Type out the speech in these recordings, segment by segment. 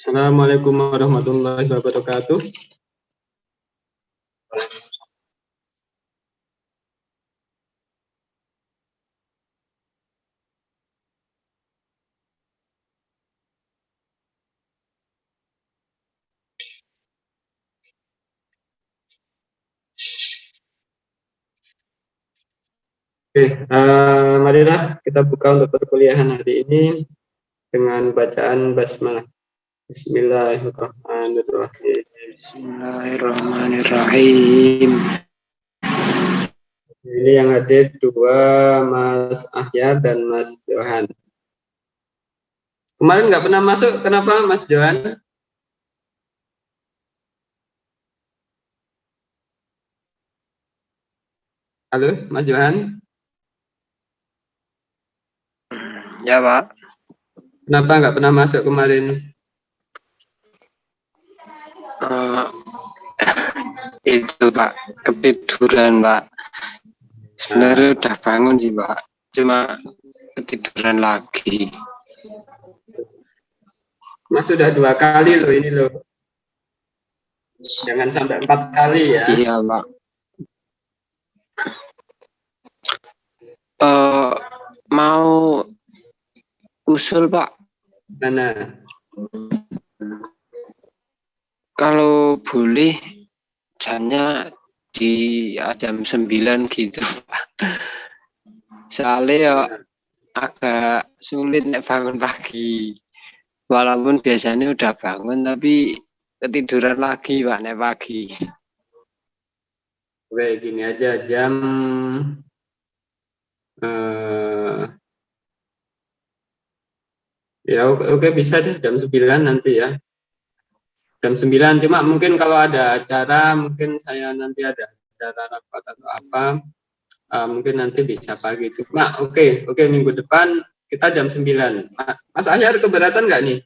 Assalamualaikum warahmatullahi wabarakatuh. Oke, marilah kita buka untuk perkuliahan hari ini dengan bacaan basmalah. Bismillahirrahmanirrahim. Bismillahirrahmanirrahim. Ini yang hadir dua, Mas Ahyar dan Mas Johan. Kemarin nggak pernah masuk, kenapa Mas Johan? Halo, Mas Johan? Ya, Pak. Kenapa nggak pernah masuk kemarin? Itu Pak, ketiduran Pak. Sebenarnya udah bangun sih Pak, cuma ketiduran lagi. Mas sudah 2 kali loh ini loh. Jangan sampai 4 kali ya. Iya Pak. Mau usul Pak. Mana? Kalau boleh jamnya di jam 9 gitu Pak. Soalnya ya agak sulit nek bangun pagi. Walaupun biasanya udah bangun tapi ketiduran lagi Pak nek pagi. Oke, gini aja jam ya oke, bisa deh jam 9 nanti ya. Jam 9, cuma mungkin kalau ada acara, mungkin saya nanti ada acara rapat atau apa, mungkin nanti bisa pagi. Cuma oke, minggu depan kita jam 9. Mas Ahyar keberatan nggak nih?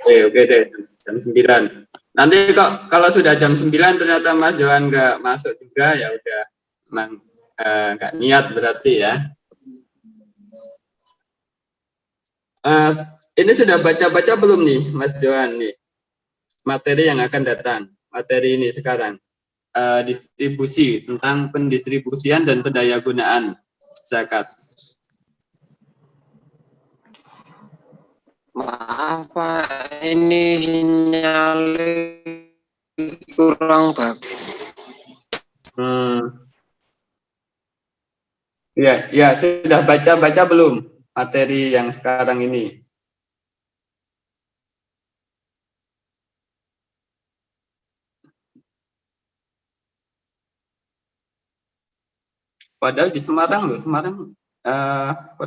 Oke deh, jam 9. Nanti kok kalau sudah jam 9 ternyata Mas Johan nggak masuk juga, ya udah memang nggak niat berarti ya. Ini sudah baca-baca belum nih Mas Johan nih materi yang akan datang, materi ini sekarang distribusi, tentang pendistribusian dan pendayagunaan zakat. Maaf Pak, ini sinyalnya kurang bagus. Ya, sudah baca-baca belum materi yang sekarang ini? Padahal di Semarang loh, Semarang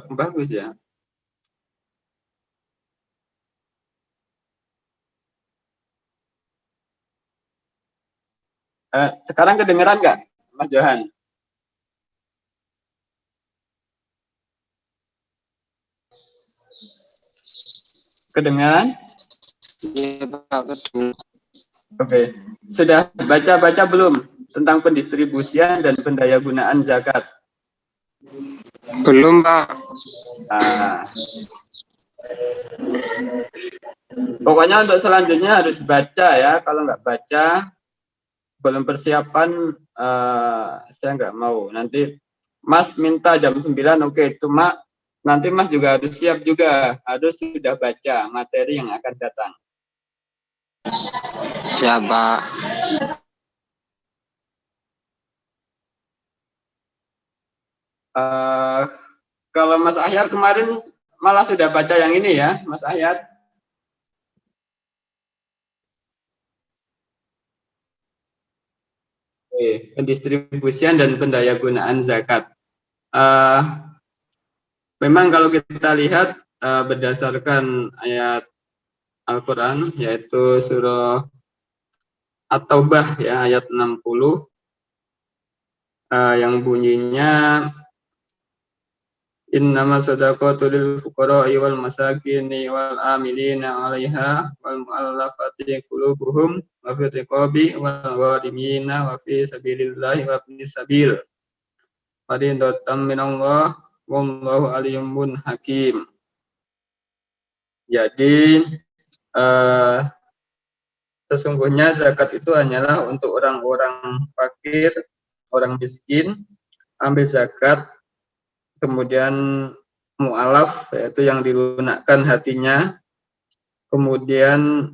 bagus ya. Sekarang kedengeran nggak, Mas Johan? Kedengeran? Iya Pak, kedengeran. Oke, sudah baca-baca belum tentang pendistribusian dan pendayagunaan zakat? Belum Pak. Pokoknya untuk selanjutnya harus baca ya. Kalau nggak baca, belum persiapan, saya nggak mau. Nanti Mas minta jam 9, oke. Cuma nanti Mas juga harus siap juga, harus sudah baca materi yang akan datang. Siapa? Kalau Mas Ahyar kemarin malah sudah baca yang ini ya, Mas Ahyar. Pendistribusian dan pendayagunaan zakat. Memang kalau kita lihat berdasarkan ayat Al-Quran, yaitu surah At-Taubah ya, ayat 60, yang bunyinya innama shadaqatu lil fuqara'i wal masakini wal amilina 'alaiha wal mu'allafati qulubuhum wa fi riqabi wal gharimina wa fi sabilillahi wa ibnis sabil. Fariidatan minallah wallahu alimun hakim. Jadi sesungguhnya zakat itu hanyalah untuk orang-orang fakir, orang miskin, ambil zakat, kemudian mu'alaf, yaitu yang dilunakkan hatinya, kemudian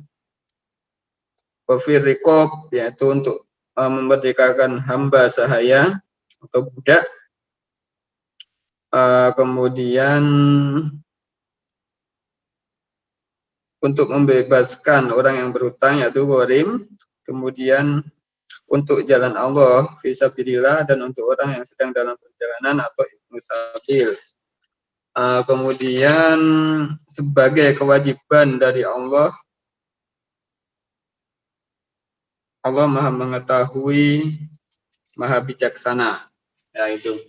wafir riqab, yaitu untuk memerdekakan hamba sahaya atau budak, kemudian untuk membebaskan orang yang berhutang, yaitu gharim, kemudian untuk jalan Allah fisabilillah, dan untuk orang yang sedang dalam perjalanan atau ibnu sabil. Kemudian sebagai kewajiban dari Allah, Allah Maha mengetahui, Maha bijaksana. Ya itu.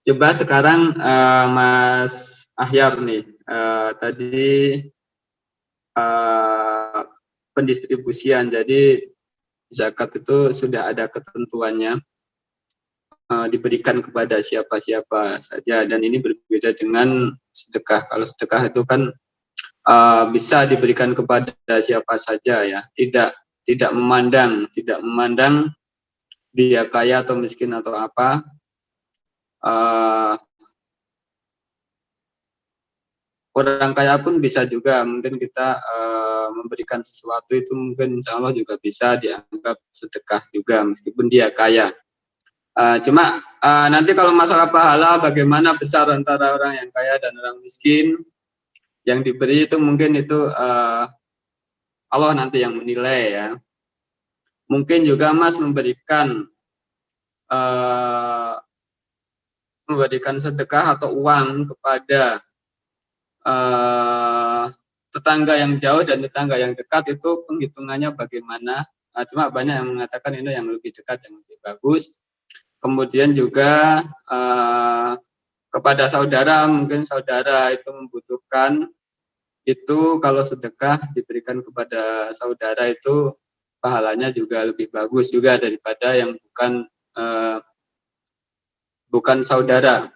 Coba sekarang Mas Ahyar nih, tadi pendistribusian. Jadi zakat itu sudah ada ketentuannya, diberikan kepada siapa-siapa saja, dan ini berbeda dengan sedekah. Kalau sedekah itu kan bisa diberikan kepada siapa saja, ya, tidak memandang dia kaya atau miskin atau apa. Orang kaya pun bisa juga, mungkin kita memberikan sesuatu itu mungkin insya Allah juga bisa dianggap sedekah juga meskipun dia kaya. Cuma nanti kalau masalah pahala, bagaimana besar antara orang yang kaya dan orang miskin yang diberi itu, mungkin itu Allah nanti yang menilai, ya. Mungkin juga Mas memberikan sedekah atau uang kepada tetangga yang jauh dan tetangga yang dekat, itu penghitungannya bagaimana. Cuma banyak yang mengatakan ini yang lebih dekat yang lebih bagus. Kemudian juga kepada saudara, mungkin saudara itu membutuhkan, itu kalau sedekah diberikan kepada saudara itu pahalanya juga lebih bagus juga daripada yang bukan saudara.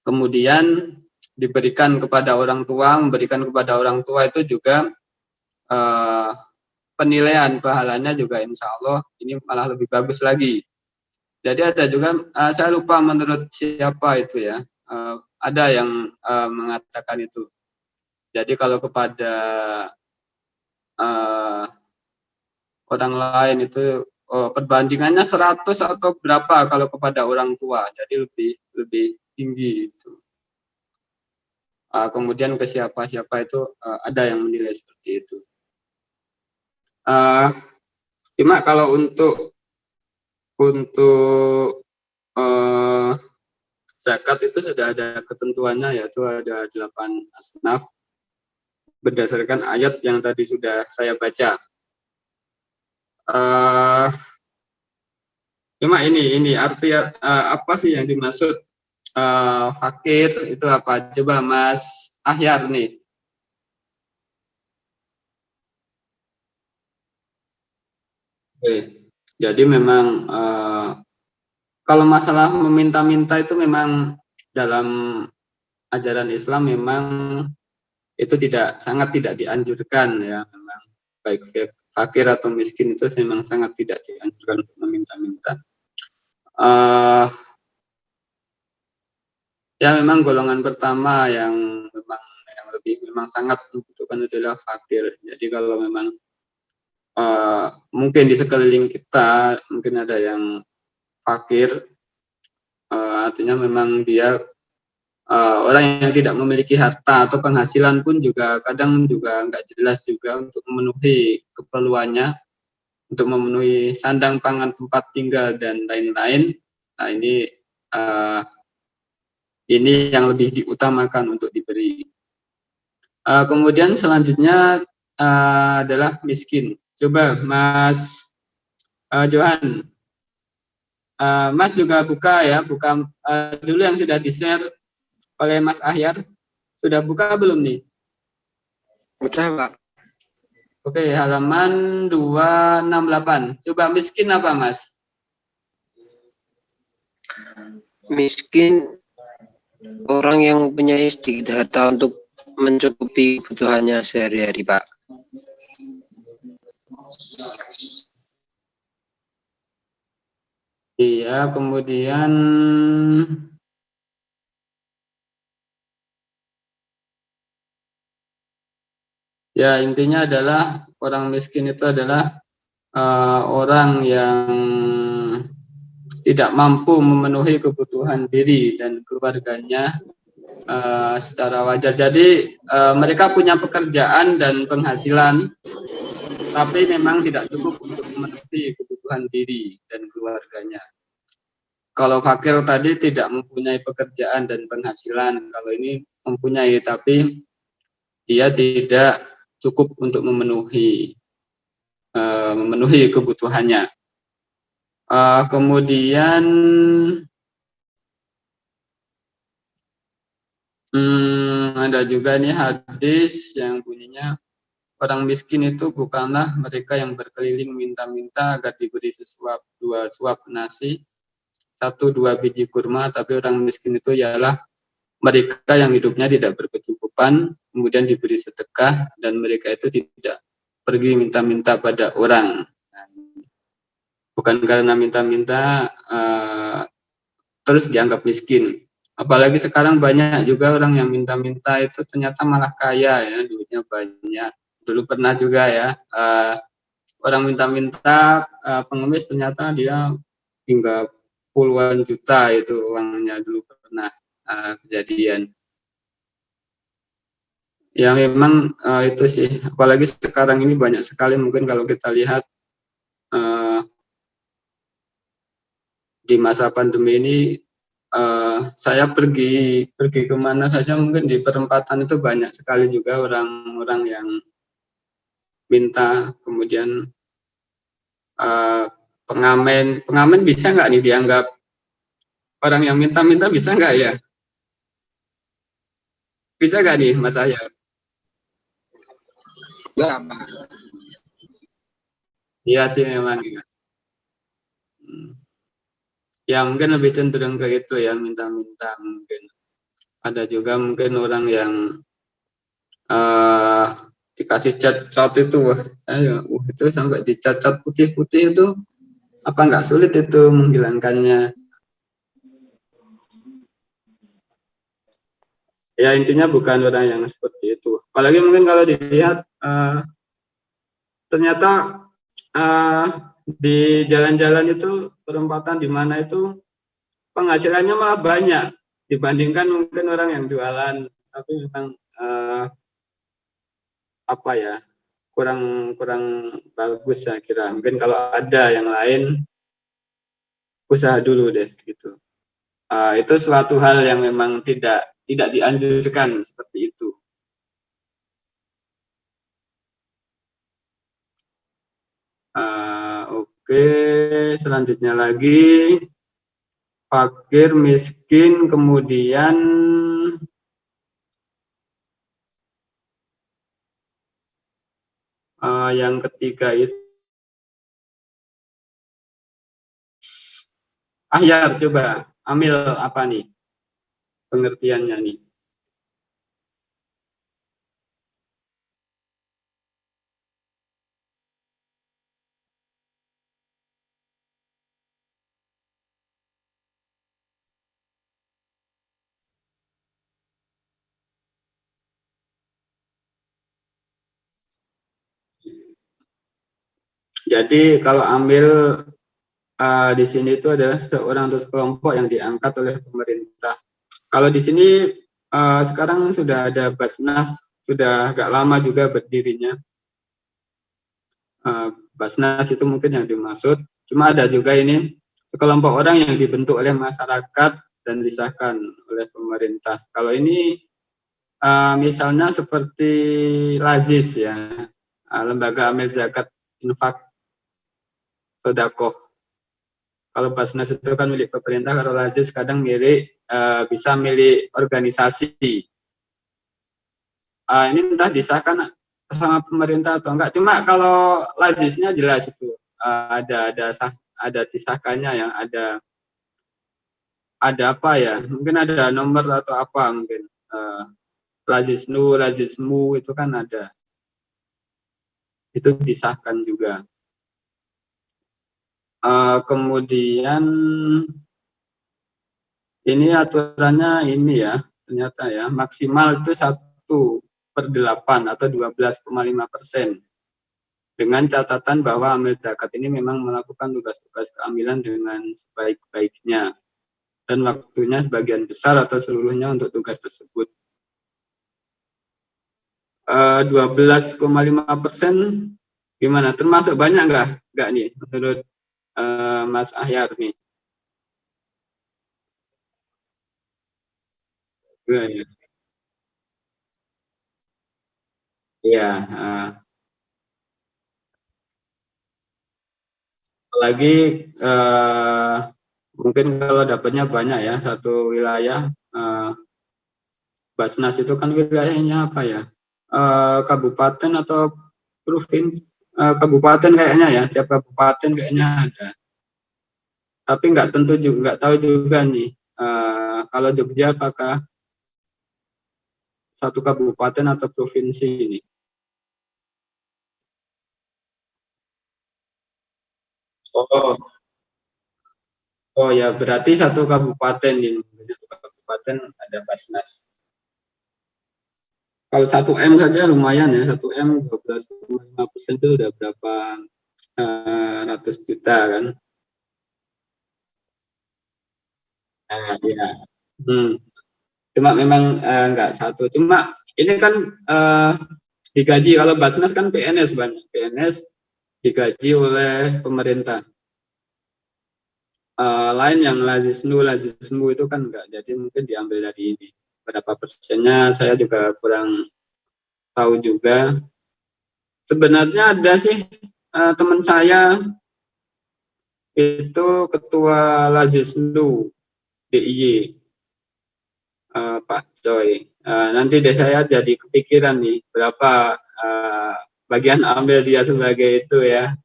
Kemudian diberikan kepada orang tua, memberikan kepada orang tua itu juga penilaian pahalanya juga insya Allah ini malah lebih bagus lagi. Jadi ada juga, saya lupa menurut siapa itu, ya, ada yang mengatakan itu. Jadi kalau kepada orang lain itu perbandingannya 100 atau berapa kalau kepada orang tua, jadi lebih tinggi itu. Kemudian ke siapa-siapa itu ada yang menilai seperti itu. Cuma kalau untuk zakat itu sudah ada ketentuannya, yaitu ada 8 asnaf berdasarkan ayat yang tadi sudah saya baca. Cuma ini arti apa sih yang dimaksud fakir itu apa? Coba Mas Ahyar nih. Oke. Jadi memang kalau masalah meminta-minta itu memang dalam ajaran Islam memang itu sangat tidak dianjurkan, ya. Memang baik fakir atau miskin itu memang sangat tidak dianjurkan untuk meminta-minta. Ya memang golongan pertama yang memang sangat membutuhkan adalah fakir. Jadi kalau memang mungkin di sekeliling kita mungkin ada yang fakir, artinya memang dia orang yang tidak memiliki harta atau penghasilan pun juga kadang juga nggak jelas juga untuk memenuhi keperluannya, untuk memenuhi sandang, pangan, tempat tinggal dan lain-lain. Nah ini yang lebih diutamakan untuk diberi. Kemudian selanjutnya adalah miskin. Coba Mas Johan, Mas juga buka dulu yang sudah di-share oleh Mas Ahyar. Sudah buka belum nih? Udah, Pak. Oke, halaman 268. Coba miskin apa, Mas? Miskin orang yang punya sedikit harta untuk mencukupi kebutuhannya sehari-hari, Pak. Iya, kemudian ya intinya adalah orang miskin itu adalah orang yang tidak mampu memenuhi kebutuhan diri dan keluarganya secara wajar. Jadi mereka punya pekerjaan dan penghasilan, tapi memang tidak cukup untuk memenuhi kebutuhan diri dan keluarganya. Kalau fakir tadi tidak mempunyai pekerjaan dan penghasilan, kalau ini mempunyai, tapi dia tidak cukup untuk memenuhi kebutuhannya. Kemudian ada juga nih hadis yang bunyinya orang miskin itu bukanlah mereka yang berkeliling minta-minta agar diberi sesuap 2 suap nasi, 1-2 biji kurma, tapi orang miskin itu ialah mereka yang hidupnya tidak berkecukupan, kemudian diberi sedekah, dan mereka itu tidak pergi minta-minta pada orang. Bukan karena minta-minta terus dianggap miskin. Apalagi sekarang banyak juga orang yang minta-minta itu ternyata malah kaya ya, duitnya banyak. Dulu pernah juga ya, orang minta-minta pengemis ternyata dia hingga puluhan juta itu uangnya, dulu pernah kejadian. Ya memang itu sih, apalagi sekarang ini banyak sekali mungkin kalau kita lihat di masa pandemi ini, saya pergi kemana saja mungkin di perempatan itu banyak sekali juga orang-orang yang minta, kemudian pengamen bisa nggak nih dianggap orang yang minta-minta, bisa nggak ya? Bisa nggak nih Mas Ahya? Enggak, Pak. Iya sih memang. Ya mungkin lebih cenderung ke itu ya, minta-minta mungkin. Ada juga mungkin orang yang dikasih cat itu, itu sampai dicat putih-putih itu, apa nggak sulit itu menghilangkannya. Ya intinya bukan orang yang seperti itu. Apalagi mungkin kalau dilihat ternyata di jalan-jalan itu, perempatan di mana itu penghasilannya malah banyak dibandingkan mungkin orang yang jualan, tapi memang apa ya, kurang bagus saya kira. Mungkin kalau ada yang lain, usaha dulu deh gitu. Itu suatu hal yang memang tidak dianjurkan seperti itu. Oke, selanjutnya lagi fakir, miskin, kemudian yang ketiga itu Ahyar, coba ambil apa nih pengertiannya nih. Jadi kalau ambil di sini itu adalah seorang atau sekelompok yang diangkat oleh pemerintah. Kalau di sini sekarang sudah ada Basnas, sudah agak lama juga berdirinya. Basnas itu mungkin yang dimaksud. Cuma ada juga ini sekelompok orang yang dibentuk oleh masyarakat dan disahkan oleh pemerintah. Kalau ini misalnya seperti Lazis ya, lembaga amil zakat infak sodakoh. Kalau Basnas itu kan milik pemerintah, kalau Lazis kadang bisa milik organisasi. Ini entah disahkan sama pemerintah atau enggak. Cuma kalau Lazisnya jelas itu ada disahkannya, yang ada ada apa ya? Mungkin ada nomor atau apa mungkin. Lazisnu, lazismu itu kan ada. Itu disahkan juga. Kemudian ini aturannya ini ya, ternyata ya, maksimal itu 1/8 atau 12,5%. Dengan catatan bahwa amil zakat ini memang melakukan tugas-tugas keamilan dengan sebaik-baiknya. Dan waktunya sebagian besar atau seluruhnya untuk tugas tersebut. 12,5% gimana? Termasuk banyak nggak nih menurut Mas Ahyar nih? Iya, ya. Apalagi mungkin kalau dapatnya banyak ya satu wilayah. Basnas itu kan wilayahnya apa ya? Kabupaten atau provinsi? Kabupaten kayaknya ya, tiap kabupaten kayaknya ada. Tapi nggak tentu juga, nggak tahu juga nih. Kalau Jogja apakah satu kabupaten atau provinsi ini? Oh, oh ya berarti satu kabupaten ini. Satu kabupaten ada Basnas. Kalau 1 M saja lumayan ya, 1 M 12,5% itu udah berapa ratus juta kan? Nah, ya. Hmm. Cuma memang nggak satu. Cuma ini kan digaji, kalau Basnas kan PNS banyak. PNS digaji oleh pemerintah. Lain yang lazisnu, lazismu itu kan enggak. Jadi mungkin diambil dari ini. Berapa persennya saya juga kurang tahu juga. Sebenarnya ada sih teman saya itu ketua lazisnu DIY, Pak Joy. Nanti deh saya jadi kepikiran nih berapa bagian ambil dia sebagai itu ya.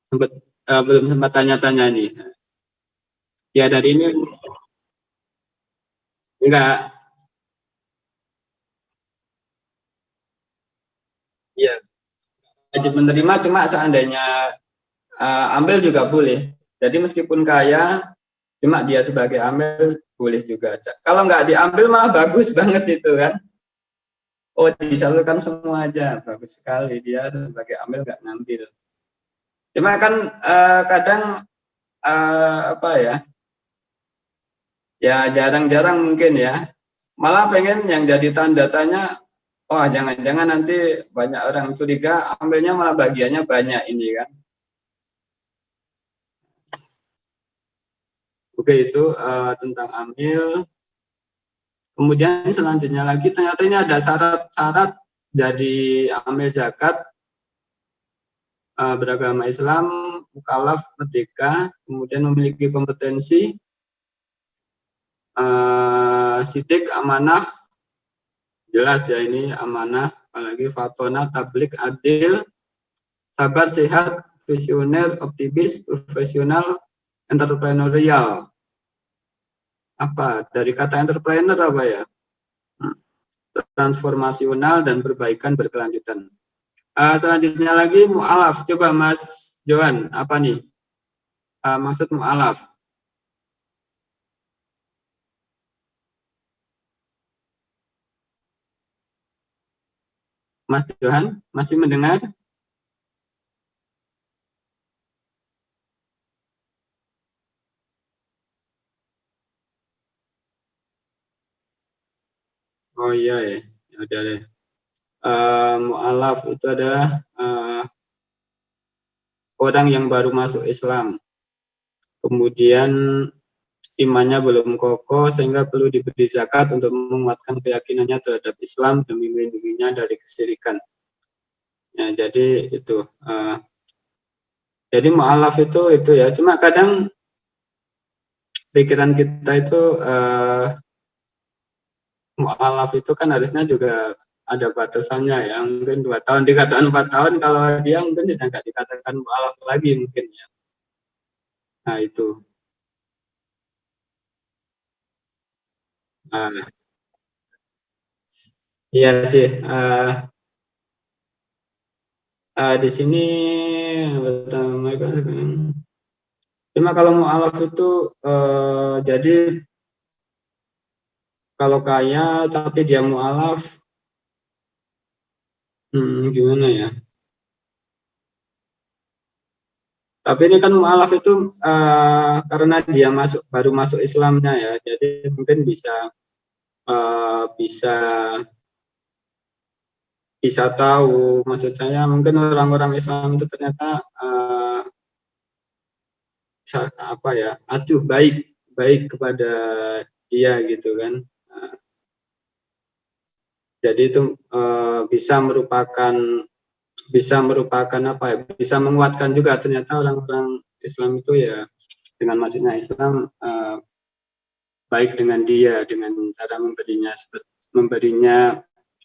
Sempat belum sempat tanya-tanya nih. Ya dari ini enggak, ya wajib menerima, cuma seandainya ambil juga boleh. Jadi meskipun kaya, cuma dia sebagai ambil boleh juga. Kalau nggak diambil malah bagus banget itu kan. Oh disalurkan semua aja, bagus sekali dia sebagai ambil nggak ngambil. Cuma kan kadang apa ya, ya jarang-jarang mungkin ya. Malah pengen yang jadi tanda tanya, wah jangan-jangan nanti banyak orang curiga ambilnya malah bagiannya banyak ini kan. Oke itu tentang amil. Kemudian selanjutnya lagi ternyata ini ada syarat-syarat jadi amil zakat beragama Islam, mukallaf, merdeka, kemudian memiliki kompetensi, sidik, amanah, jelas ya ini amanah, apalagi fatona, tablik, adil, sabar, sehat, visioner, optimis, profesional, entrepreneurial. Apa? Dari kata entrepreneur apa ya? Transformasional dan perbaikan berkelanjutan. Selanjutnya lagi mu'alaf. Coba Mas Johan, apa nih maksud mu'alaf? Mas Johan, masih mendengar? Oh iya ya, ya udah deh. Mu'alaf itu adalah orang yang baru masuk Islam. Kemudian imannya belum kokoh sehingga perlu diberi zakat untuk menguatkan keyakinannya terhadap Islam demi melindunginya dari kesyirikan. Ya, jadi itu. Jadi mu'alaf itu ya. Cuma kadang pikiran kita itu mu'alaf itu kan harusnya juga ada batasannya ya. Mungkin 2 tahun, 3 tahun, 4 tahun. Kalau dia mungkin sudah nggak dikatakan mu'alaf lagi mungkin ya. Nah itu. Nah, iya sih. Di sini betul, mereka. Cuma kalau mu'alaf itu jadi kalau kaya tapi dia mu'alaf, gimana ya? Tapi ini kan mu'alaf itu karena dia baru masuk Islamnya ya, jadi mungkin bisa bisa bisa tahu. Maksud saya mungkin orang-orang Islam itu ternyata apa ya, aduh baik baik kepada dia gitu kan. Nah, jadi itu bisa merupakan apa ya, bisa menguatkan juga ternyata orang-orang Islam itu ya dengan masuknya Islam baik dengan dia dengan cara memberinya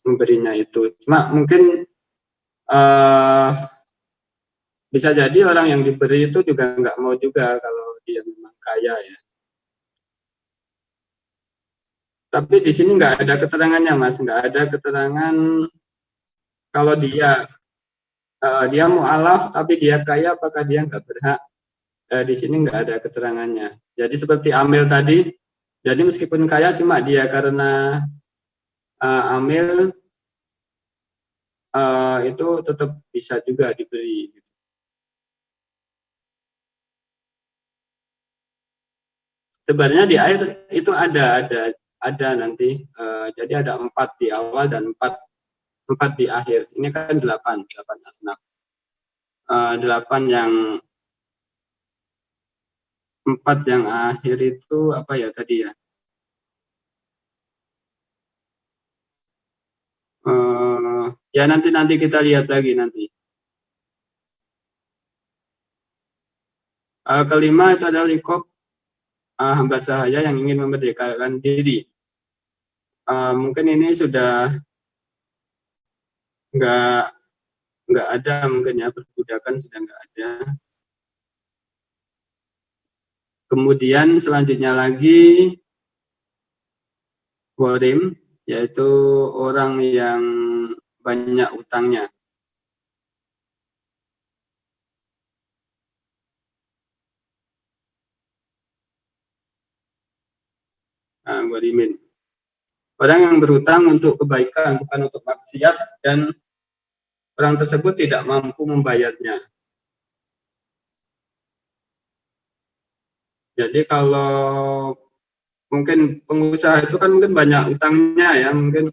memberinya itu. Cuma mungkin uh, bisa jadi orang yang diberi itu juga nggak mau juga kalau dia memang kaya ya. Tapi di sini nggak ada keterangannya Mas, nggak ada keterangan kalau dia mualaf tapi dia kaya apakah dia nggak berhak. Di sini nggak ada keterangannya. Jadi seperti Amil tadi, jadi meskipun kaya cuma dia karena Amil itu tetap bisa juga diberi. Sebenarnya di akhir itu ada nanti. Jadi ada 4 di awal dan 4 di akhir. Ini kan 8 asnaf. 8 yang 4 yang akhir itu apa ya tadi ya? Ya nanti kita lihat lagi nanti. Kelima itu adalah likop hamba sahaya yang ingin memerdekakan diri. Mungkin ini sudah nggak ada mungkin ya, perbudakan sudah nggak ada. Kemudian selanjutnya lagi gharim, yaitu orang yang banyak utangnya. Gharimin. Orang yang berutang untuk kebaikan, bukan untuk maksiat, dan orang tersebut tidak mampu membayarnya. Jadi kalau mungkin pengusaha itu kan mungkin banyak utangnya ya, mungkin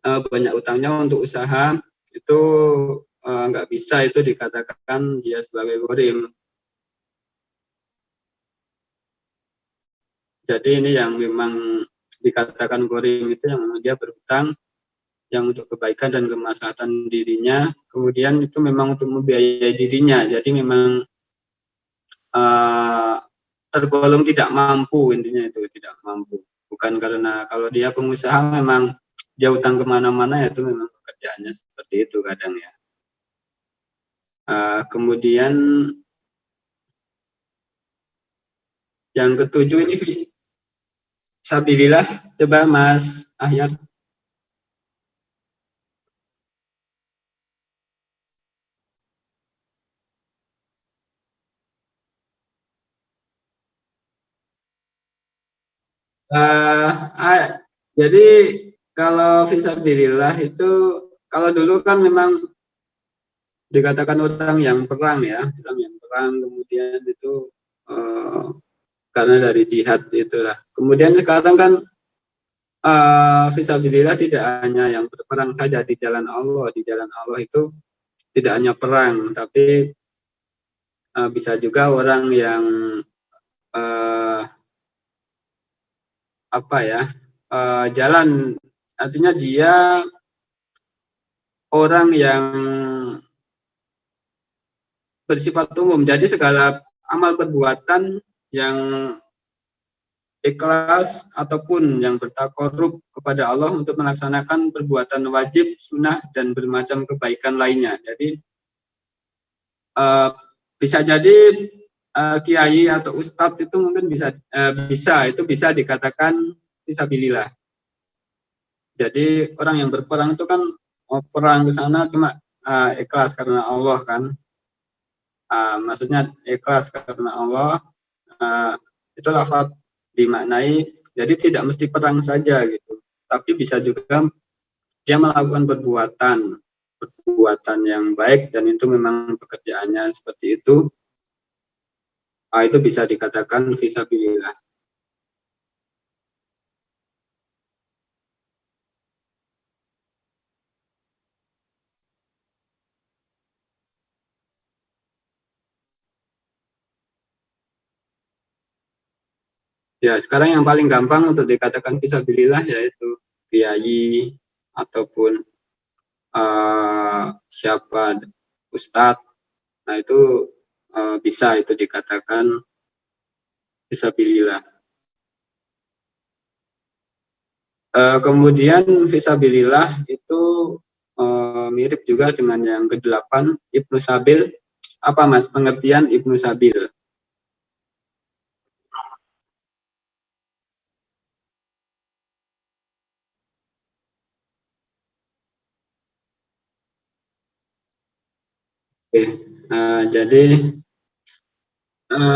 banyak utangnya untuk usaha, itu nggak bisa itu dikatakan dia sebagai gharim. Jadi ini yang memang dikatakan gharim itu yang memang dia berutang yang untuk kebaikan dan kemaslahatan dirinya, kemudian itu memang untuk membiayai dirinya, jadi memang tergolong tidak mampu, intinya itu tidak mampu, bukan karena kalau dia pengusaha memang dia utang kemana-mana, itu memang pekerjaannya seperti itu kadang ya. Kemudian yang ketujuh ini sabilillah, coba Mas Ahyar. Jadi kalau fisabilillah itu kalau dulu kan memang dikatakan orang yang perang ya, orang yang perang, kemudian itu karena dari jihad itulah. Kemudian sekarang kan fisabilillah tidak hanya yang berperang saja di jalan Allah. Di jalan Allah itu tidak hanya perang, tapi bisa juga orang yang apa ya, jalan, artinya dia orang yang bersifat umum. Jadi segala amal perbuatan yang ikhlas ataupun yang bertakarub kepada Allah untuk melaksanakan perbuatan wajib, sunnah, dan bermacam kebaikan lainnya. Jadi bisa jadi kiai atau ustadz itu mungkin bisa dikatakan fisabilillah. Jadi orang yang berperang itu kan perang ke sana cuma ikhlas karena Allah kan. Maksudnya ikhlas karena Allah, itu lafaz dimaknai jadi tidak mesti perang saja gitu, tapi bisa juga dia melakukan perbuatan yang baik dan itu memang pekerjaannya seperti itu bisa dikatakan fisabilillah. Ya, sekarang yang paling gampang untuk dikatakan fisabilillah yaitu kiai ataupun siapa ustadz. Nah, itu bisa itu dikatakan fisabilillah. Kemudian fisabilillah itu mirip juga dengan yang ke-8, Ibnu Sabil. Apa Mas pengertian Ibnu Sabil? Oke, jadi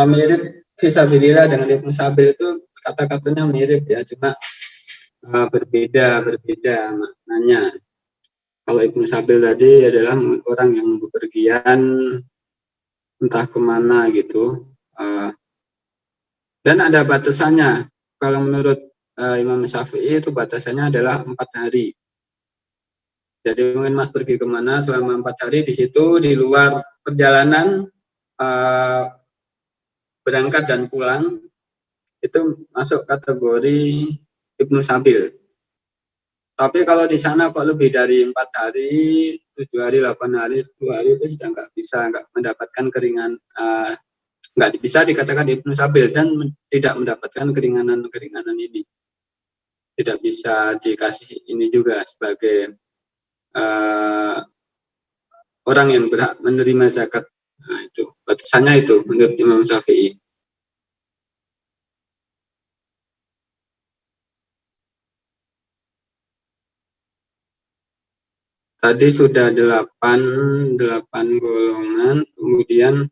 mirip fisabilillah dengan Ibnu Sabil itu kata-katanya mirip ya, cuma berbeda maknanya. Kalau Ibnu Sabil tadi adalah orang yang bepergian entah kemana gitu, dan ada batasannya. Kalau menurut Imam Syafi'i itu batasannya adalah 4 hari. Jadi mungkin Mas pergi kemana selama 4 hari, di situ di luar perjalanan berangkat dan pulang itu masuk kategori Ibnu Sabil. Tapi kalau di sana kok lebih dari 4 hari, 7 hari, 8 hari, 10 hari itu sudah nggak mendapatkan keringan, nggak bisa dikatakan Ibnu Sabil dan tidak mendapatkan keringanan ini. Tidak bisa dikasih ini juga sebagai orang yang berhak menerima zakat. Nah, itu batasannya itu menurut Imam Syafi'i. Tadi sudah delapan golongan, kemudian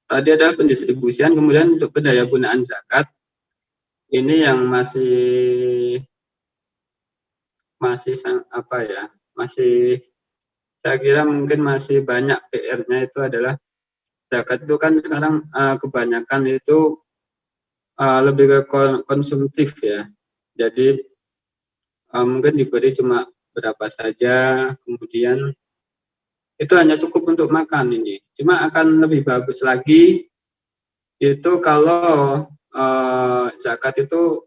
tadi ada pendistribusian, kemudian untuk pendaya gunaan zakat ini yang masih apa ya, masih saya kira mungkin masih banyak PR-nya itu adalah zakat itu kan sekarang kebanyakan itu lebih ke konsumtif ya. Jadi mungkin diberi cuma berapa saja, kemudian itu hanya cukup untuk makan ini. Cuma akan lebih bagus lagi itu kalau zakat itu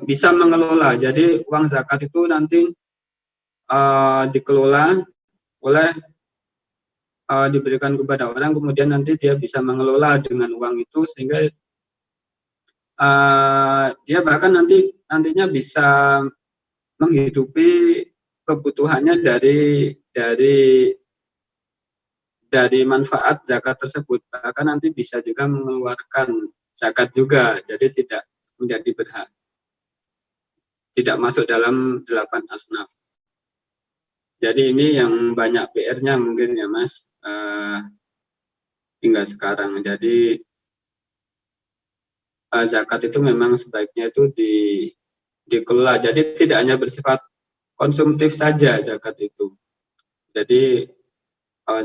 bisa mengelola. Jadi uang zakat itu nanti dikelola oleh diberikan kepada orang, kemudian nanti dia bisa mengelola dengan uang itu sehingga dia bahkan nantinya bisa menghidupi kebutuhannya dari manfaat zakat tersebut. Bahkan nanti bisa juga mengeluarkan zakat juga, jadi tidak menjadi berhak, tidak masuk dalam 8 asnaf. Jadi ini yang banyak PR-nya mungkin ya Mas, hingga sekarang. Jadi zakat itu memang sebaiknya itu dikelola. Jadi tidak hanya bersifat konsumtif saja zakat itu. Jadi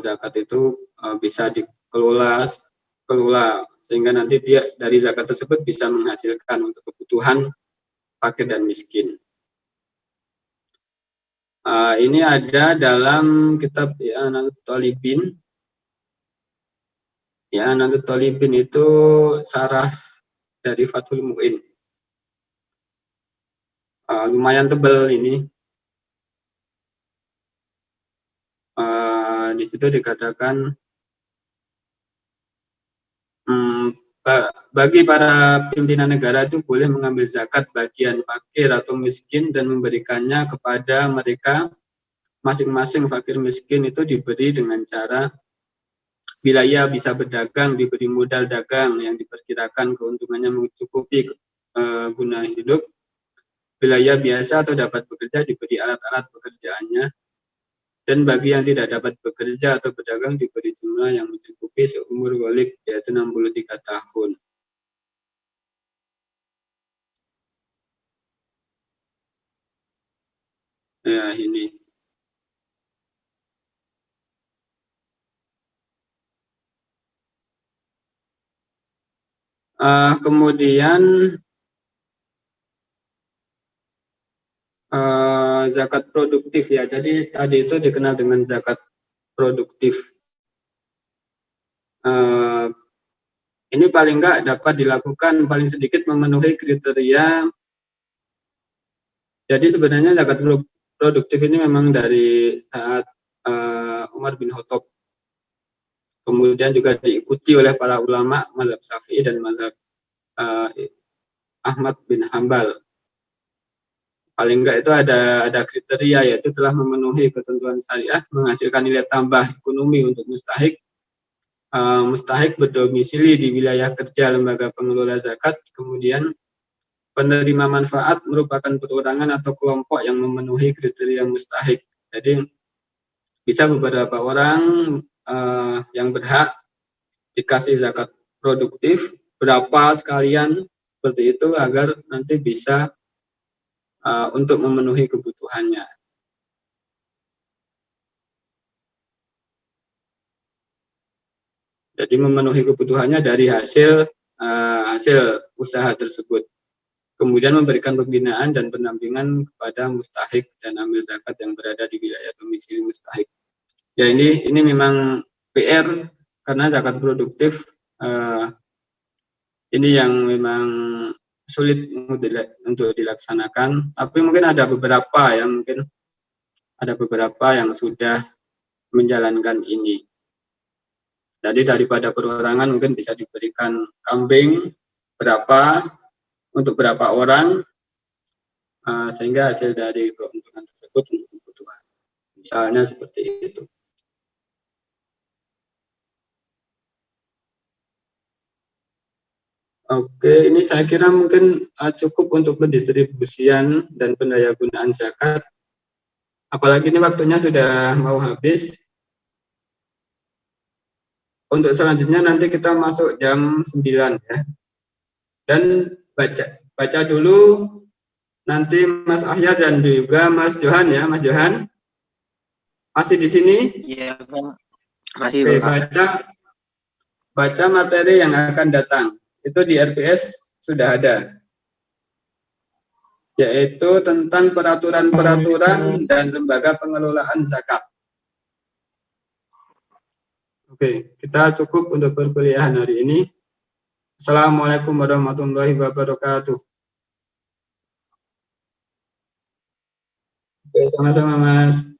zakat itu bisa dikelola sehingga nanti dia dari zakat tersebut bisa menghasilkan untuk kebutuhan fakir dan miskin. Ini ada dalam kitab I'anatul Talibin. I'anatul Talibin itu sarah dari Fathul Mu'in. Lumayan tebal ini. Di situ dikatakan bagi para pimpinan negara itu boleh mengambil zakat bagian fakir atau miskin dan memberikannya kepada mereka masing-masing. Fakir miskin itu diberi dengan cara bila ia bisa berdagang, diberi modal dagang yang diperkirakan keuntungannya mencukupi guna hidup. Bila ia biasa atau dapat bekerja, diberi alat-alat pekerjaannya. Dan bagi yang tidak dapat bekerja atau berdagang, diberi jumlah yang mencukupi seumur walik, yaitu 63 tahun. Ya, ini. Kemudian zakat produktif ya. Jadi tadi itu dikenal dengan zakat produktif. Ini paling enggak dapat dilakukan paling sedikit memenuhi kriteria. Jadi sebenarnya zakat produktif ini memang dari saat Umar bin Khattab. Kemudian juga diikuti oleh para ulama mazhab Syafi'i dan mazhab Ahmad bin Hambal. Paling enggak itu ada kriteria, yaitu telah memenuhi ketentuan syariah, menghasilkan nilai tambah ekonomi untuk mustahik, mustahik berdomisili di wilayah kerja lembaga pengelola zakat, kemudian penerima manfaat merupakan perorangan atau kelompok yang memenuhi kriteria mustahik. Jadi bisa beberapa orang yang berhak dikasih zakat produktif, berapa sekalian seperti itu agar nanti bisa untuk memenuhi kebutuhannya. Jadi memenuhi kebutuhannya dari hasil usaha tersebut. Kemudian memberikan pembinaan dan pendampingan kepada mustahik dan amil zakat yang berada di wilayah domisili mustahik. Ya ini memang PR karena zakat produktif ini yang memang sulit untuk dilaksanakan. Tapi mungkin ada beberapa yang sudah menjalankan ini. Jadi daripada perorangan mungkin bisa diberikan kambing berapa untuk berapa orang, sehingga hasil dari keuntungan tersebut untuk kebutuhan. Misalnya seperti itu. Oke, ini saya kira mungkin cukup untuk pendistribusian dan pendayagunaan zakat. Apalagi ini waktunya sudah mau habis. Untuk selanjutnya nanti kita masuk jam 9 ya. Dan baca dulu nanti Mas Ahyar dan juga Mas Johan ya, Mas Johan. Masih di sini? Iya, Pak. Masih, Oke, Pak. baca materi yang akan datang. Itu di RPS sudah ada. Yaitu tentang peraturan-peraturan dan lembaga pengelolaan zakat. Oke, kita cukup untuk perkuliahan hari ini. Assalamualaikum warahmatullahi wabarakatuh. Oke, sama-sama Mas.